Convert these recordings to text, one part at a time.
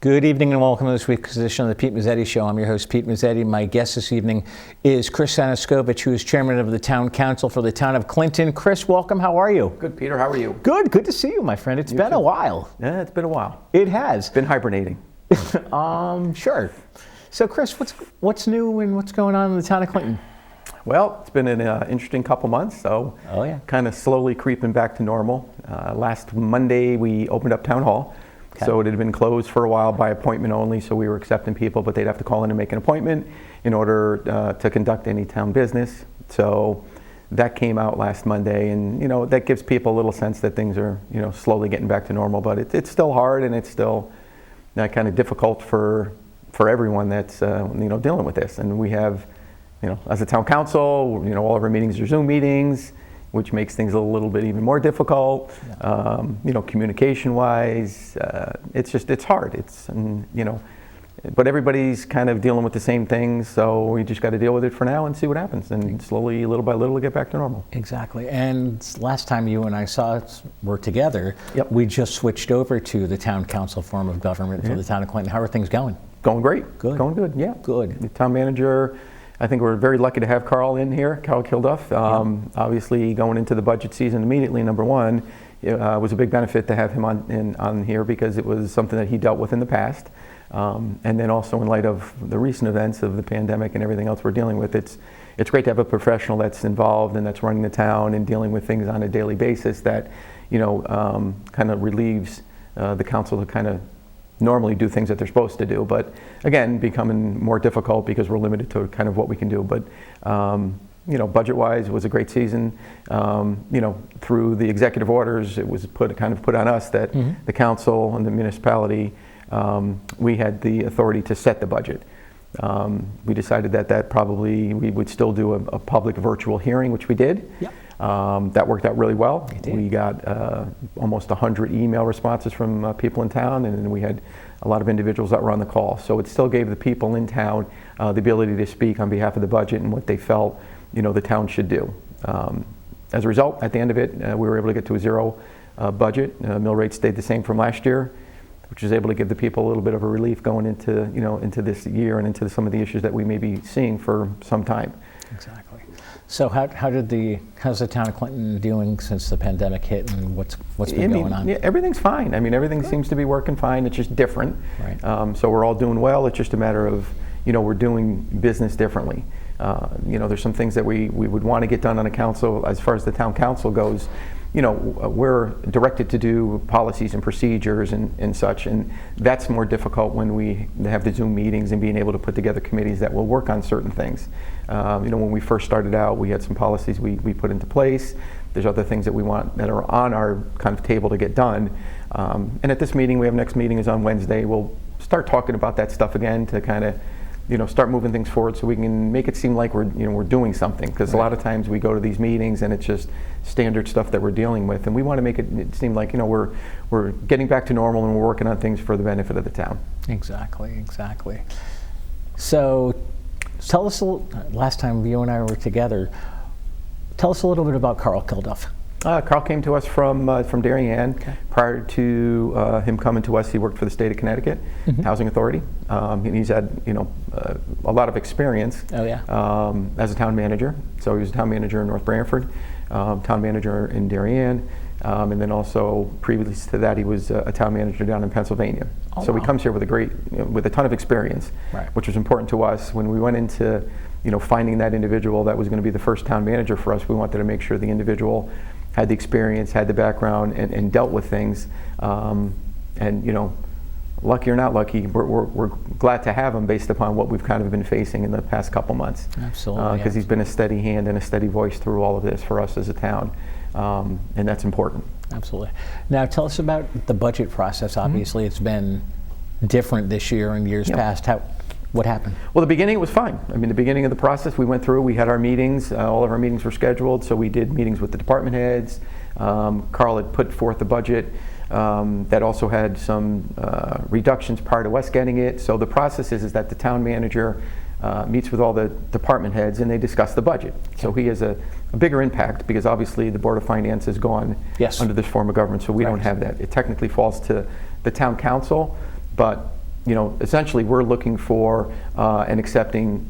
Good evening and welcome to this week's edition of the Pete Mezzetti Show. I'm your host, Pete Mezzetti. My guest this evening is Chris Aniskovich, who is chairman of the Town Council for the Town of Clinton. Chris, welcome. How are you? Good, Peter. How are you? Good. Good to see you, my friend. It's been a while. Yeah, it's been a while. It has. Been hibernating. Sure. So, Chris, what's new and what's going on in the Town of Clinton? Well, it's been an interesting couple months, so kind of slowly creeping back to normal. Last Monday, we opened up Town Hall. Okay. So it had been closed for a while by appointment only, so we were accepting people, but they'd have to call in and make an appointment in order to conduct any town business. So that came out last Monday, and that gives people a little sense that things are slowly getting back to normal, but it's still hard and it's still kind of difficult for everyone that's dealing with this. And we have, as a town council, all of our meetings are Zoom meetings, which makes things a little bit even more difficult. Yeah. Communication-wise, it's hard. But everybody's kind of dealing with the same things, so we just got to deal with it for now and see what happens, and slowly, little by little, get back to normal. Exactly. And last time you and I were together, yep, we just switched over to the Town Council form of government for the Town of Clinton. How are things going? Going great. Good. Going good. Yeah. Good. The town manager. I think we're very lucky to have Carl in here, Carl Kilduff. Obviously, going into the budget season immediately, number one, it was a big benefit to have him on here because it was something that he dealt with in the past. And then also in light of the recent events of the pandemic and everything else we're dealing with, it's great to have a professional that's involved and that's running the town and dealing with things on a daily basis that, kind of relieves the council to kind of normally do things that they're supposed to do, but again, becoming more difficult because we're limited to kind of what we can do. But budget-wise, it was a great season. Through the executive orders, it was put on us that the council and the municipality, we had the authority to set the budget. We decided that probably we would still do a public virtual hearing, which we did. Yep. That worked out really well. We got almost 100 email responses from people in town, and then we had a lot of individuals that were on the call. So it still gave the people in town the ability to speak on behalf of the budget and what they felt the town should do. As a result, at the end of it, we were able to get to a zero budget. Mill rate stayed the same from last year, which was able to give the people a little bit of a relief going into into this year and into some of the issues that we may be seeing for some time. Exactly. So how's the Town of Clinton doing since the pandemic hit, and what's been going on? Yeah, everything's fine. I mean, everything seems to be working fine. It's just different. Right. So we're all doing well. It's just a matter of we're doing business differently. There's some things that we would want to get done on a council. As far as the town council goes, we're directed to do policies and procedures and such, and that's more difficult when we have the Zoom meetings and being able to put together committees that will work on certain things. When we first started out, we had some policies we put into place. There's other things that we want that are on our kind of table to get done. And at this meeting, next meeting is on Wednesday. We'll start talking about that stuff again to kind of start moving things forward so we can make it seem like we're doing something, because a lot of times we go to these meetings and it's just standard stuff that we're dealing with, and we want to make it seem like we're getting back to normal and we're working on things for the benefit of the town. Exactly. So tell us last time you and I were together, tell us a little bit about Carl Kilduff. Carl came to us from Darien. Okay. Prior to him coming to us, he worked for the state of Connecticut Housing Authority. And he's had a lot of experience as a town manager. So he was a town manager in North Branford, town manager in Darien, and then also previous to that he was a town manager down in Pennsylvania. Oh, so he comes here with with a ton of experience, which was important to us when we went into finding that individual that was going to be the first town manager for us. We wanted to make sure the individual had the experience, had the background, and dealt with things. Lucky or not lucky, we're glad to have him based upon what we've kind of been facing in the past couple months. Absolutely. Because he's been a steady hand and a steady voice through all of this for us as a town, and that's important. Absolutely. Now tell us about the budget process. Obviously, it's been different this year and years past. What happened? Well, the beginning was fine. I mean, the beginning of the process, we went through, we had our meetings, all of our meetings were scheduled, so we did meetings with the department heads. Carl had put forth the budget that also had some reductions prior to us getting it. So the process is that the town manager meets with all the department heads and they discuss the budget. So he has a bigger impact because obviously the Board of Finance is gone under this form of government, so we don't have that. It technically falls to the town council, but essentially we're looking for and accepting,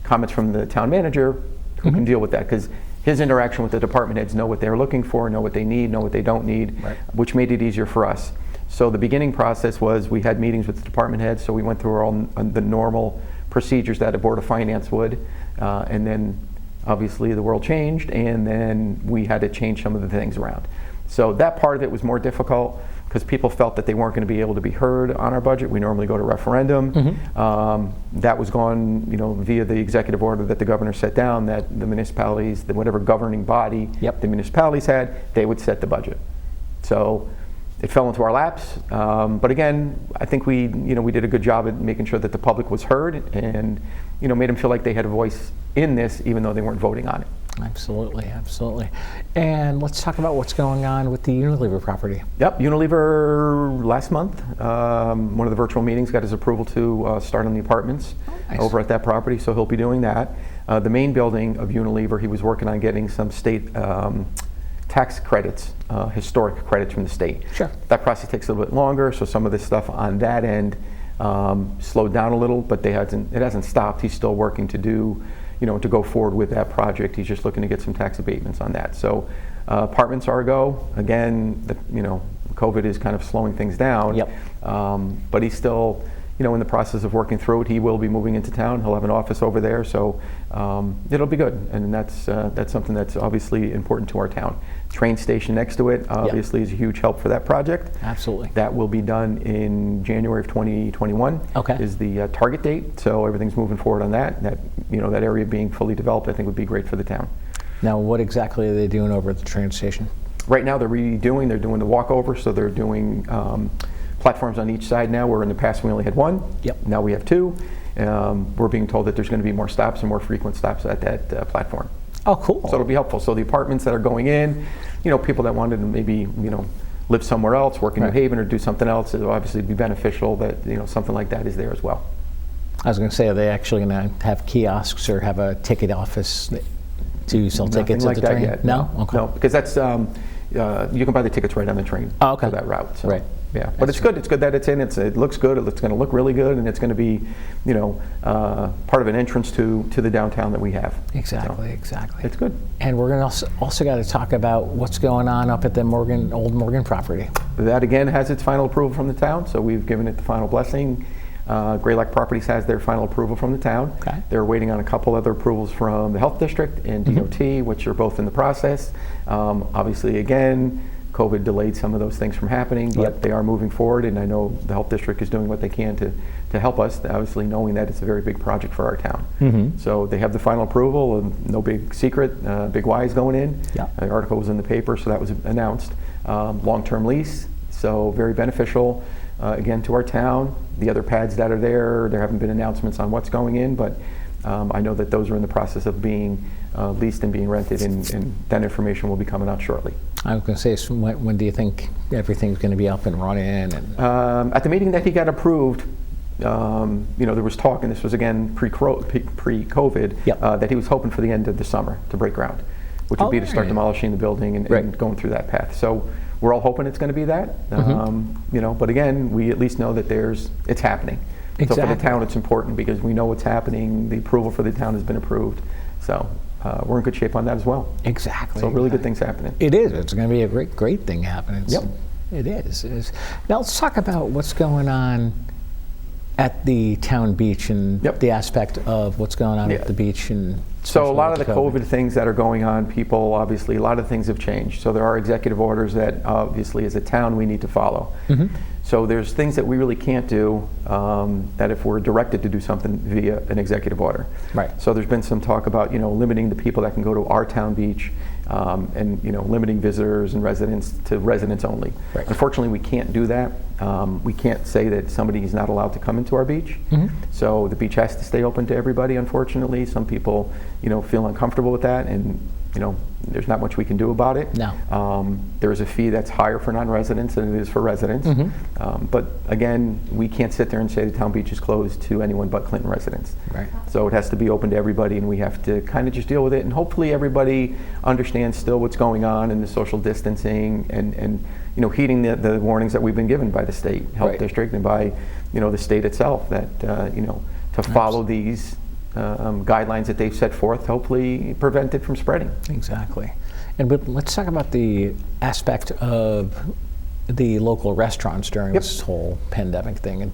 comments from the town manager who can deal with that, because his interaction with the department heads know what they're looking for, know what they need, know what they don't need, right. which made it easier for us. So the beginning process was we had meetings with the department heads, so we went through all the normal procedures that a Board of Finance would, and then obviously the world changed, and then we had to change some of the things around. So that part of it was more difficult because people felt that they weren't going to be able to be heard on our budget. We normally go to referendum. That was gone, via the executive order that the governor set down, that the municipalities, whatever governing body the municipalities had, they would set the budget. So it fell into our laps. But again, I think we did a good job at making sure that the public was heard and, made them feel like they had a voice in this, even though they weren't voting on it. Absolutely, absolutely. And let's talk about what's going on with the Unilever property. Yep, Unilever last month, one of the virtual meetings, got his approval to start on the apartments over at that property, so he'll be doing that. The main building of Unilever, he was working on getting some state tax credits, historic credits from the state. Sure. That process takes a little bit longer, so some of this stuff on that end slowed down a little, but it hasn't stopped. He's still working to do, to go forward with that project. He's just looking to get some tax abatements on that. So apartments are a go. Again, COVID is kind of slowing things down. Yep. But he's still, in the process of working through it. He will be moving into town. He'll have an office over there, so it'll be good. And that's something that's obviously important to our town. Train station next to it obviously is a huge help for that project. Absolutely. That will be done in January of 2021. Okay. Is the target date. So everything's moving forward on that. That area being fully developed, I think would be great for the town. Now, what exactly are they doing over at the train station? Right now they're doing the walkover, so they're doing platforms on each side now, where in the past we only had one. Yep. Now we have two. We're being told that there's going to be more stops and more frequent stops at that platform. Oh, cool. So it'll be helpful. So the apartments that are going in, people that wanted to maybe, live somewhere else, work in New Haven or do something else, it'll obviously be beneficial that, something like that is there as well. I was going to say, are they actually going to have kiosks or have a ticket office to sell tickets at the train? Yet. No? Okay. No, because that's, you can buy the tickets right on the train for that route. So. Right. Yeah, but it's good. It's good that it's in. It looks good. It's going to look really good, and it's going to be, part of an entrance to the downtown that we have. Exactly, so exactly. It's good. And we're going to also got to talk about what's going on up at the old Morgan property. That again has its final approval from the town, so we've given it the final blessing. Greylock Properties has their final approval from the town. Okay. They're waiting on a couple other approvals from the Health District and DOT, which are both in the process. Obviously, again, COVID delayed some of those things from happening, but they are moving forward, and I know the Health District is doing what they can to help us, obviously knowing that it's a very big project for our town. So they have the final approval, and no big secret, Big Y is going in. The article was in the paper, so that was announced. Long-term lease, so very beneficial, again, to our town. The other pads that are there haven't been announcements on what's going in, but I know that those are in the process of being leased and being rented, and that information will be coming out shortly. I was going to say, so when do you think everything's going to be up and running? And at the meeting that he got approved, there was talk, and this was again pre-COVID, that he was hoping for the end of the summer to break ground, which would be to start demolishing the building and going through that path. So we're all hoping it's going to be that, but again, we at least know that it's happening. So for the town, it's important because we know what's happening. The approval for the town has been approved. So we're in good shape on that as well. Exactly. So really good things happening. It is. It's going to be a great thing happening. It is. Now let's talk about what's going on at the town beach and the aspect of what's going on at the beach. And so a lot of the COVID things that are going on, people, obviously, a lot of things have changed. So there are executive orders that obviously as a town we need to follow. So there's things that we really can't do that if we're directed to do something via an executive order. Right. So there's been some talk about limiting the people that can go to our town beach and limiting visitors and residents to residents only. Right. Unfortunately, we can't do that. We can't say that somebody is not allowed to come into our beach. So the beach has to stay open to everybody. Unfortunately, some people feel uncomfortable with that, and there's not much we can do about it. No. There is a fee that's higher for non-residents than it is for residents. But again, we can't sit there and say the town beach is closed to anyone but Clinton residents. Right. So it has to be open to everybody, and we have to kind of just deal with it. And hopefully everybody understands still what's going on in the social distancing and heeding the warnings that we've been given by the state health district and by the state itself that to follow these guidelines that they've set forth, hopefully prevent it from spreading. Exactly. And let's talk about the aspect of the local restaurants during this whole pandemic thing. And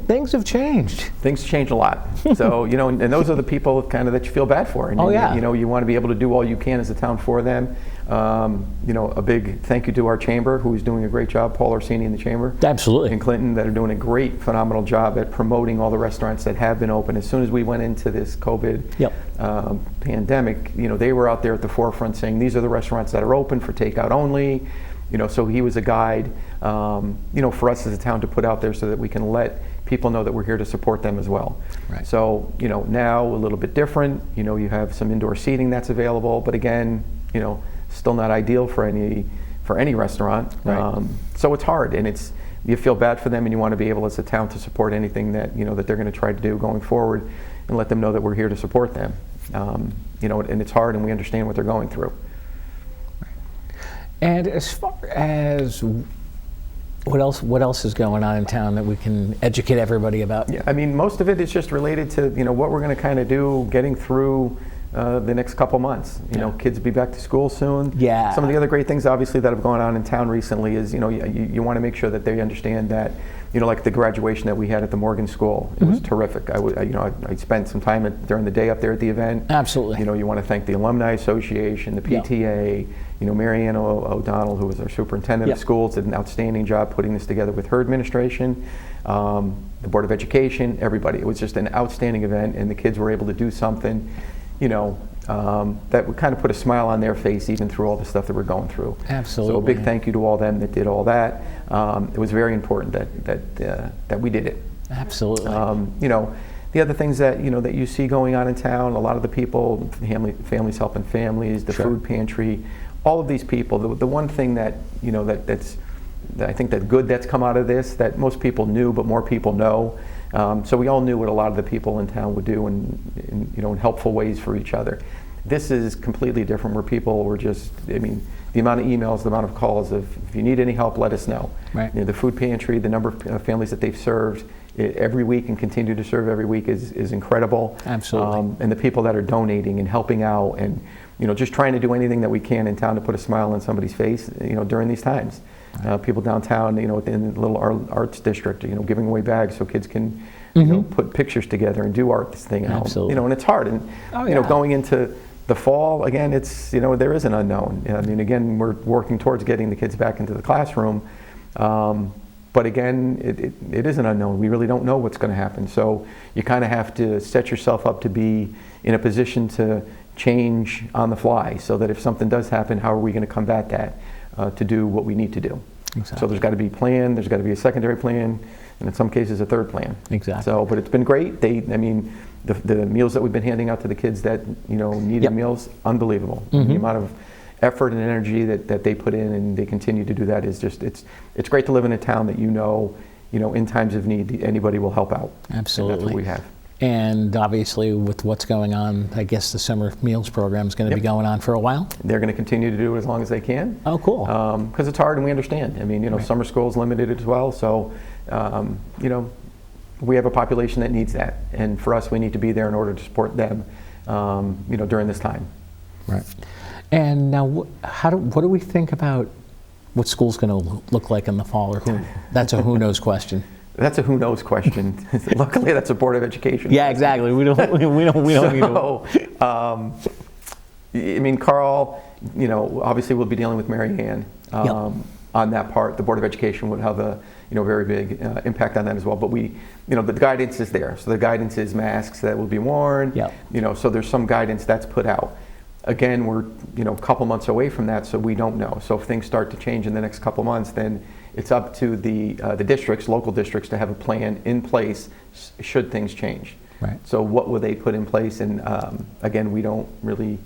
things have changed. Things change a lot. So, and those are the people kind of that you feel bad for. And you want to be able to do all you can as a town for them. A big thank you to our chamber, who is doing a great job, Paul Orsini in the chamber. Absolutely. In Clinton, that are doing a great, phenomenal job at promoting all the restaurants that have been open. As soon as we went into this COVID pandemic, they were out there at the forefront saying, these are the restaurants that are open for takeout only. So he was a guide, for us as a town to put out there so that we can let people know that we're here to support them as well. Right. So, now a little bit different, you have some indoor seating that's available, but again, still not ideal for any restaurant. Right. So it's hard, and you feel bad for them, and you want to be able as a town to support anything that, that they're going to try to do going forward, and let them know that we're here to support them. And it's hard, and we understand what they're going through. And as far as what else is going on in town that we can educate everybody about? Yeah, I mean, most of it is just related to what we're going to kind of do getting through the next couple months. Kids will be back to school soon. Yeah. Some of the other great things, obviously, that have gone on in town recently is you want to make sure that they understand that like the graduation that we had at the Morgan School, it was terrific. I spent some time during the day up there at the event. Absolutely. You want to thank the Alumni Association, the PTA. Mary Ann O'Donnell, who was our superintendent of schools, did an outstanding job putting this together with her administration, the Board of Education, everybody. It was just an outstanding event, and the kids were able to do something, that would kind of put a smile on their face even through all the stuff that we're going through. Absolutely. So a big thank you to all them that did all that. It was very important that we did it. Absolutely. The other things that that you see going on in town, a lot of the people, Families Helping Families, the food pantry, all of these people. The one thing that that I think that good that's come out of this, that most people knew, but more people know. So we all knew what a lot of the people in town would do in helpful ways for each other. This is completely different, where people were just, the amount of emails, the amount of calls of, if you need any help, let us know. Right. The food pantry, the number of families that they've served every week and continue to serve every week is incredible. Absolutely. And the people that are donating and helping out and just trying to do anything that we can in town to put a smile on somebody's face, during these times. People downtown, in the little arts district, giving away bags so kids can, put pictures together and do art this thing. Absolutely. And it's hard. And, going into the fall, again, it's, there is an unknown. Again, we're working towards getting the kids back into the classroom. But again, it is an unknown. We really don't know what's going to happen. So you kind of have to set yourself up to be in a position to change on the fly, so that if something does happen, how are we going to combat that to do what we need to do? Exactly. So there's got to be a plan, there's got to be a secondary plan, and in some cases a third plan. Exactly. So, but it's been great. The meals that we've been handing out to the kids that needed meals, unbelievable. The amount of effort and energy that they put in, and they continue to do that, is just it's great to live in a town that in times of need anybody will help out. Absolutely. And that's what we have. And obviously, with what's going on, I guess the summer meals program is going to be going on for a while. They're going to continue to do it as long as they can. Oh, cool. Because it's hard, and we understand. Right. Summer school is limited as well. So, we have a population that needs that, and for us, we need to be there in order to support them. During this time. Right. And now, what do we think about what school's going to look like in the fall, or that's a who knows question. That's a who knows question. Luckily, that's a Board of Education. Yeah, exactly. We don't need to. Carl, obviously we'll be dealing with Mary Ann on that part. The Board of Education would have a very big impact on that as well. But the guidance is there. So the guidance is masks that will be worn. Yeah. So there's some guidance that's put out. Again, we're a couple months away from that, so we don't know. So if things start to change in the next couple months, then it's up to the districts, local districts, to have a plan in place should things change. Right. So what will they put in place? And again, we don't really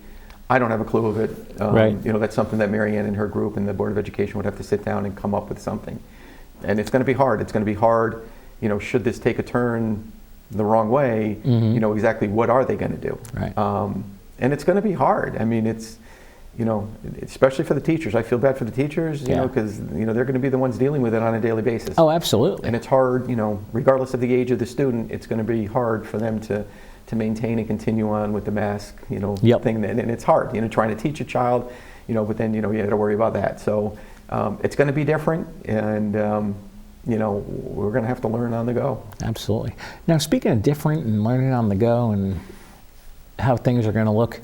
I don't have a clue of it. Right. You know, that's something that Mary Ann and her group and the Board of Education would have to sit down and come up with something. And it's going to be hard. It's going to be hard, you know, should this take a turn the wrong way, you know, exactly what are they going to do? Right. And it's going to be hard. I mean, it's, you know, especially for the teachers. I feel bad for the teachers, you know, because, you know, they're going to be the ones dealing with it on a daily basis. Oh, absolutely. And it's hard, you know, regardless of the age of the student, it's going to be hard for them to maintain and continue on with the mask, you know, thing. And it's hard, you know, trying to teach a child, you know, but then, you know, you have to worry about that. So it's going to be different, and, you know, we're going to have to learn on the go. Absolutely. Now, speaking of different and learning on the go and how things are going to look,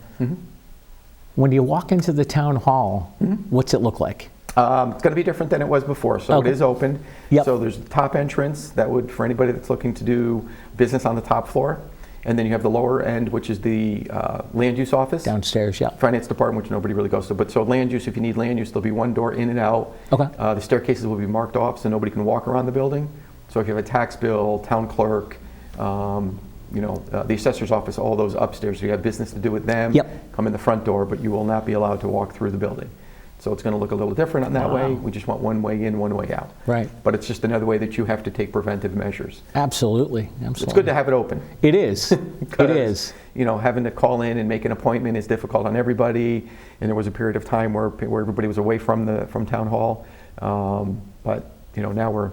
when you walk into the town hall, what's it look like? It's going to be different than it was before. So it is open. So there's the top entrance that would, for anybody that's looking to do business on the top floor. And then you have the lower end, which is the land use office. Downstairs, Finance department, which nobody really goes to. But so land use, if you need land use, there'll be one door in and out. The staircases will be marked off so nobody can walk around the building. So if you have a tax bill, town clerk, you know, the assessor's office, all those upstairs, so you have business to do with them, come in the front door, but you will not be allowed to walk through the building. So it's going to look a little different on that way. We just want one way in, one way out. Right. But it's just another way that you have to take preventive measures. Absolutely. It's good to have it open. It is. It is. You know, having to call in and make an appointment is difficult on everybody. And there was a period of time where everybody was away from town hall. But you know, now we're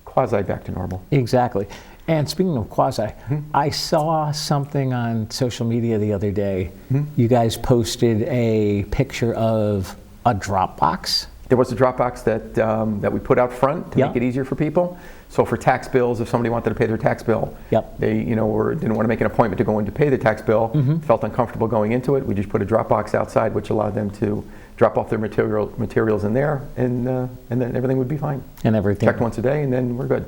quasi back to normal. Exactly. And speaking of quasi, I saw something on social media the other day. You guys posted a picture of a drop box. There was a drop box that we put out front to make it easier for people. So for tax bills, if somebody wanted to pay their tax bill, they, you know, or didn't want to make an appointment to go in to pay the tax bill, felt uncomfortable going into it, we just put a drop box outside, which allowed them to drop off their materials in there, and then everything would be fine. And everything. Checked once a day, and then we're good.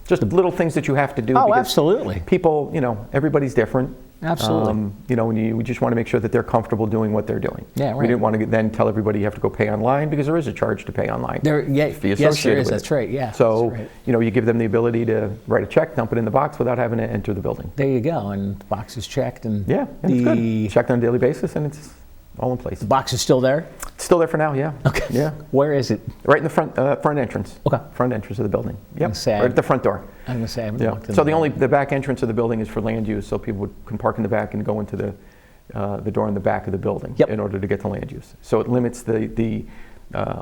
Just little things that you have to do. Oh, absolutely. People, you know, everybody's different. Absolutely. You know, we just want to make sure that they're comfortable doing what they're doing. Yeah, right. We didn't want to then tell everybody you have to go pay online, because there is a charge to pay online. Yes, there is. That's right. Yeah. So, you know, you give them the ability to write a check, dump it in the box without having to enter the building. There you go. And the box is checked, and and it's good. Checked on a daily basis, and it's all in place. The box is still there? It's still there for now, yeah. Okay. Yeah. Where is it? Right in the front entrance. Okay. Front entrance of the building. Yep. Right at the front door. I'm going to say I haven't walked in. So the back entrance of the building is for land use, so people can park in the back and go into the door in the back of the building in order to get to land use. So it limits the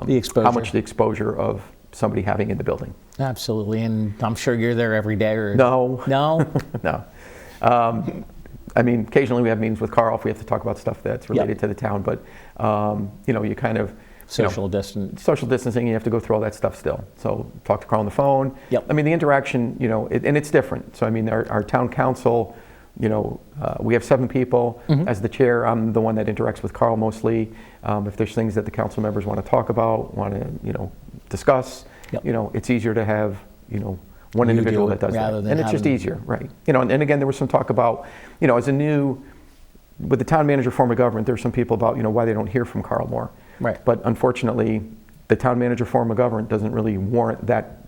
exposure. How much the exposure of somebody having in the building. Absolutely, and I'm sure you're there every day. Or no. No. No. I mean, occasionally we have meetings with Carl if we have to talk about stuff that's related to the town, but you know, you kind of social distancing, you have to go through all that stuff still. So talk to Carl on the phone. I mean, the interaction, you know, and it's different. So I mean, our town council, you know, we have 7 people. As the chair, I'm the one that interacts with Carl mostly. If there's things that the council members want to talk about, want to, you know, discuss, you know, it's easier to have, you know, one individual that does that. And it's just easier, right? You know, and again, there was some talk about, you know, with the town manager form of government, there's some people about, you know, why they don't hear from Carl more. Right. But unfortunately, the town manager form of government doesn't really warrant that,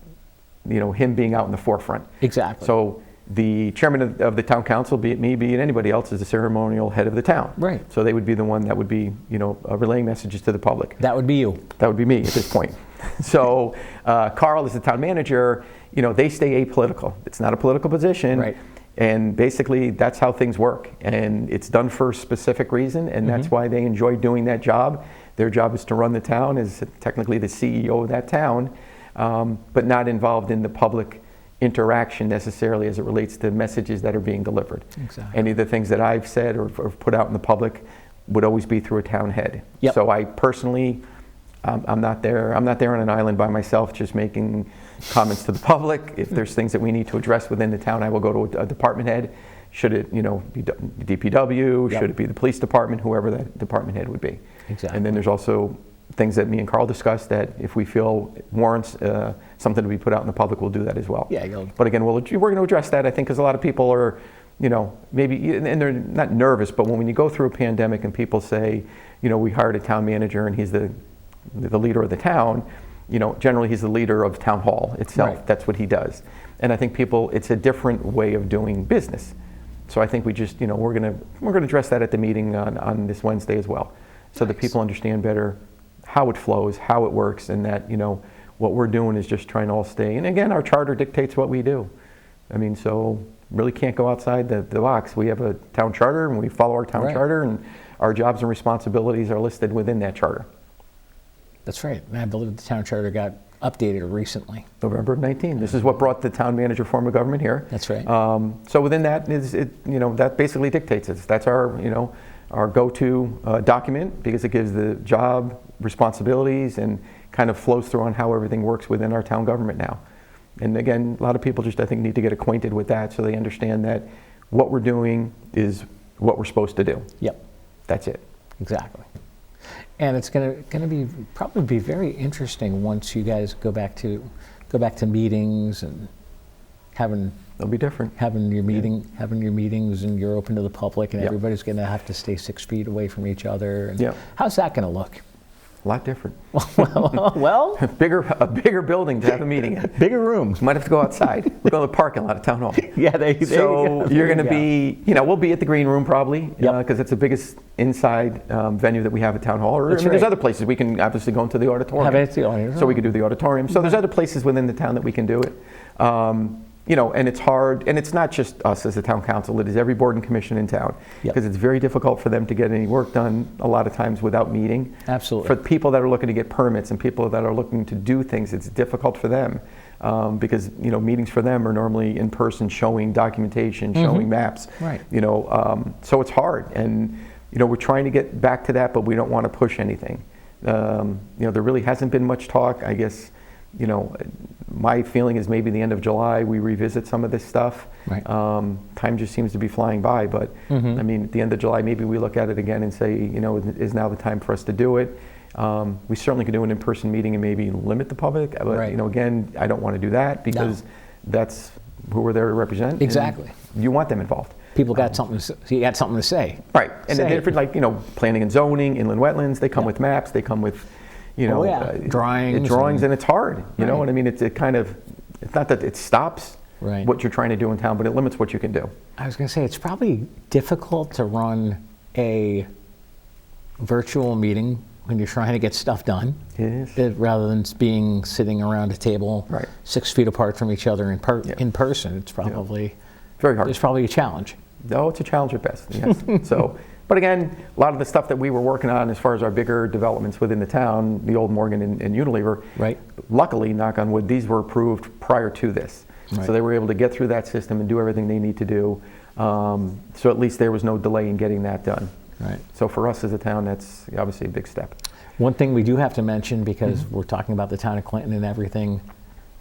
you know, him being out in the forefront. Exactly. So the chairman of the town council, be it me, be it anybody else, is the ceremonial head of the town. Right. So they would be the one that would be, you know, relaying messages to the public. That would be you. That would be me at this point. So Carl is the town manager. You know, they stay apolitical. It's not a political position. Right. And basically, that's how things work. And it's done for a specific reason, and that's why they enjoy doing that job. Their job is to run the town, is technically the CEO of that town, but not involved in the public interaction necessarily as it relates to messages that are being delivered. Exactly. Any of the things that I've said or put out in the public would always be through a town head. Yep. So I personally, I'm not there on an island by myself just making comments to the public. If there's things that we need to address within the town, I will go to a department head. Should it, you know, be DPW, should it be the police department, whoever that department head would be. Exactly. And then there's also things that me and Carl discussed that if we feel warrants something to be put out in the public, we'll do that as well. Yeah. But again, we're going to address that, I think, because a lot of people are, you know, maybe, and they're not nervous, but when you go through a pandemic and people say, you know, we hired a town manager and he's the leader of the town, you know, generally he's the leader of town hall itself. Right. That's what he does. And I think it's a different way of doing business. So I think we just, you know, we're going to address that at the meeting on this Wednesday as well. so that people understand better how it flows, how it works, and that, what we're doing is just trying to all stay. And again, our charter dictates what we do. I mean, so really can't go outside the box. We have a town charter, and we follow our town charter, and our jobs and responsibilities are listed within that charter. That's right. And I believe the town charter got updated recently. November of 19. This is what brought the town manager form of government here. That's right. So within that that basically dictates it. That's our go-to document, because it gives the job responsibilities and kind of flows through on how everything works within our town government now. And again, a lot of people just, I think, need to get acquainted with that so they understand that what we're doing is what we're supposed to do. Yep. That's it. Exactly. And it's going to probably be very interesting once you guys go back to meetings and It'll be different. having your meetings, and you're open to the public, and everybody's going to have to stay 6 feet away from each other. And how's that going to look? A lot different. Well, a bigger building to have a meeting in. Bigger rooms. Might have to go outside. We're going to the parking lot of town hall. So you're going to be, we'll be at the green room probably, because it's the biggest inside venue that we have at town hall. Or there's other places we can obviously go into the auditorium. So we could do the auditorium. So there's other places within the town that we can do it. And it's hard, and it's not just us as a town council, it is every board and commission in town, because it's very difficult for them to get any work done a lot of times without meeting. Absolutely. For people that are looking to get permits and people that are looking to do things, it's difficult for them, because meetings for them are normally in person, showing documentation, showing maps. Right. So it's hard, and we're trying to get back to that, but we don't want to push anything. There really hasn't been much talk, I guess. My feeling is maybe the end of July we revisit some of this stuff. Right. Time just seems to be flying by, but I mean, at the end of July, maybe we look at it again and say, is now the time for us to do it? We certainly could do an in-person meeting and maybe limit the public, but again, I don't want to do that, because that's who we're there to represent. Exactly. You want them involved. People got something to say. Right, and the different, planning and zoning, inland wetlands, they come with maps, they come with drawings, and it's hard. You know what I mean? It's not that it stops what you're trying to do in town, but it limits what you can do. I was going to say, it's probably difficult to run a virtual meeting when you're trying to get stuff done. It is. Rather than sitting around a table 6 feet apart from each other in person. It's probably very hard. It's probably a challenge. No, it's a challenge at best. Yes. But again, a lot of the stuff that we were working on as far as our bigger developments within the town, the old Morgan and Unilever, luckily, knock on wood, these were approved prior to this. So they were able to get through that system and do everything they need to do. So at least there was no delay in getting that done. Right. So for us as a town, that's obviously a big step. One thing we do have to mention, because we're talking about the town of Clinton and everything,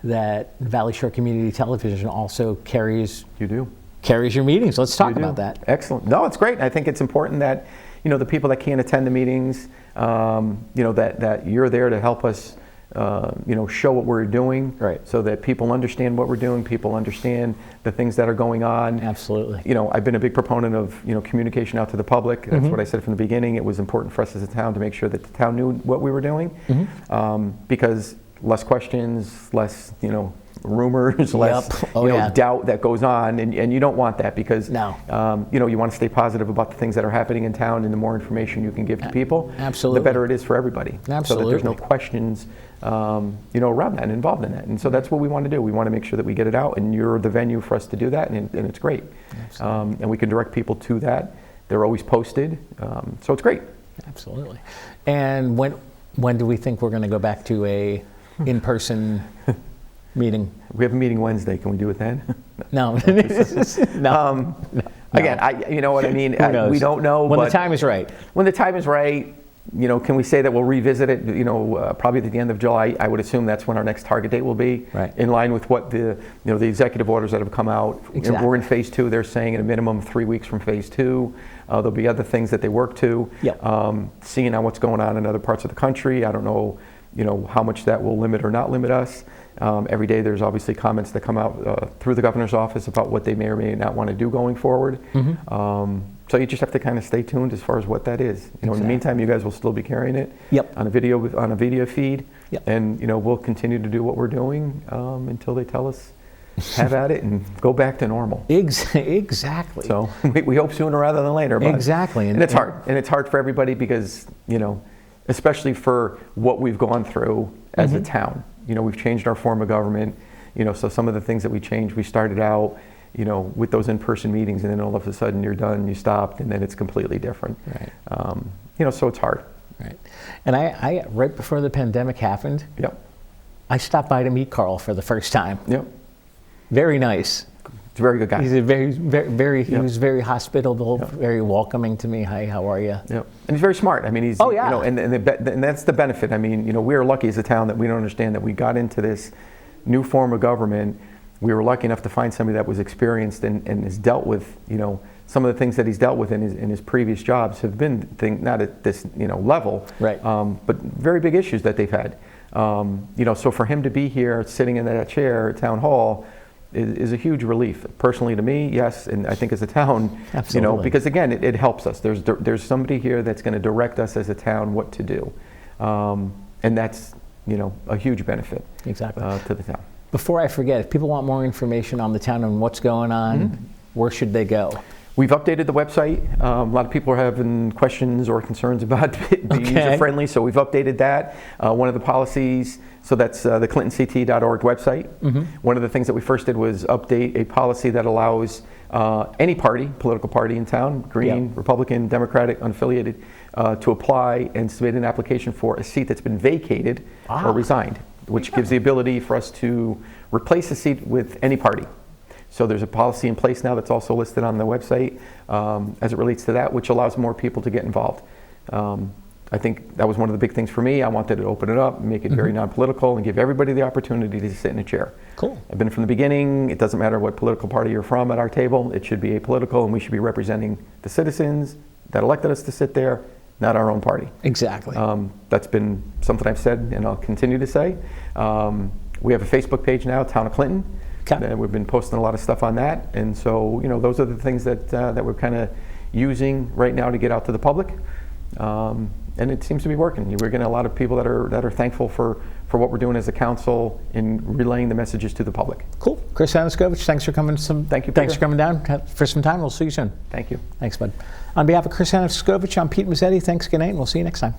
that Valley Shore Community Television also carries your meetings. Let's talk about that. Excellent. No, it's great. I think it's important that, the people that can't attend the meetings, that you're there to help us, show what we're doing, so that people understand what we're doing, people understand the things that are going on. Absolutely. I've been a big proponent of, communication out to the public. That's what I said from the beginning. It was important for us as a town to make sure that the town knew what we were doing, because less questions, less, rumors, less doubt that goes on, and you don't want that, because you want to stay positive about the things that are happening in town, and the more information you can give to people, the better it is for everybody. So that there's no questions around that and involved in that. And so that's what we want to do. We want to make sure that we get it out, and you're the venue for us to do that, and it's great. And we can direct people to that. They're always posted, so it's great. Absolutely. And when do we think we're going to go back to a in-person meeting? We have a meeting Wednesday. Can we do it then? No. No. Again, you know what I mean? We don't know. When the time is right. When the time is right, can we say that we'll revisit it, probably at the end of July? I would assume that's when our next target date will be, in line with what the executive orders that have come out. Exactly. We're in phase 2. They're saying at a minimum 3 weeks from phase 2. There'll be other things that they work to. Seeing on what's going on in other parts of the country. I don't know, how much that will limit or not limit us. Every day there's obviously comments that come out through the governor's office about what they may or may not want to do going forward. So you just have to kind of stay tuned as far as what that is. In the meantime, you guys will still be carrying it on a video feed, and we'll continue to do what we're doing until they tell us have at it and go back to normal. Exactly. So we hope sooner rather than later. But, exactly. And it's hard. And it's hard for everybody because, especially for what we've gone through as a town. We've changed our form of government. So some of the things that we changed, we started out, with those in-person meetings, and then all of a sudden you're done, you stopped, and then it's completely different. Right. So it's hard. Right. And I right before the pandemic happened, Yep. I stopped by to meet Carl for the first time. Yep. Very nice. He's a very good guy. He's a very he Yep. was very hospitable, Yep. very welcoming to me. Hi, how are you? Yep. And he's very smart. I mean, he's, Oh, yeah. and that's the benefit. I mean, we're lucky as a town that we don't understand that we got into this new form of government. We were lucky enough to find somebody that was experienced and has dealt with, some of the things that he's dealt with in his previous jobs have been not at this, level, right. But very big issues that they've had. So for him to be here, sitting in that chair at Town Hall, is a huge relief. Personally to me, yes, and I think as a town, Absolutely. because again, it helps us. There's somebody here that's going to direct us as a town what to do, and that's a huge benefit. Exactly. To the town. Before I forget, if people want more information on the town and what's going on, where should they go? We've updated the website. A lot of people are having questions or concerns about being user-friendly, so we've updated that. One of the policies, so that's the clintonct.org website. One of the things that we first did was update a policy that allows any party, political party in town, Green, Yep. Republican, Democratic, unaffiliated, to apply and submit an application for a seat that's been vacated or resigned, which gives the ability for us to replace a seat with any party. So there's a policy in place now that's also listed on the website as it relates to that, which allows more people to get involved. I think that was one of the big things for me. I wanted to open it up, make it very non-political, and give everybody the opportunity to sit in a chair. Cool. I've been from the beginning. It doesn't matter what political party you're from at our table. It should be apolitical, and we should be representing the citizens that elected us to sit there, not our own party. Exactly. That's been something I've said, and I'll continue to say. We have a Facebook page now, Town of Clinton. Okay. We've been posting a lot of stuff on that, and so those are the things that we're kind of using right now to get out to the public, and it seems to be working. We're getting a lot of people that are thankful for what we're doing as a council in relaying the messages to the public. Cool. Chris Aniskovich, thanks for coming. Thank you, Peter. Thanks for coming down for some time. We'll see you soon. Thank you. Thanks, bud. On behalf of Chris Aniskovich, I'm Pete Mezzetti. Thanks, good night, and we'll see you next time.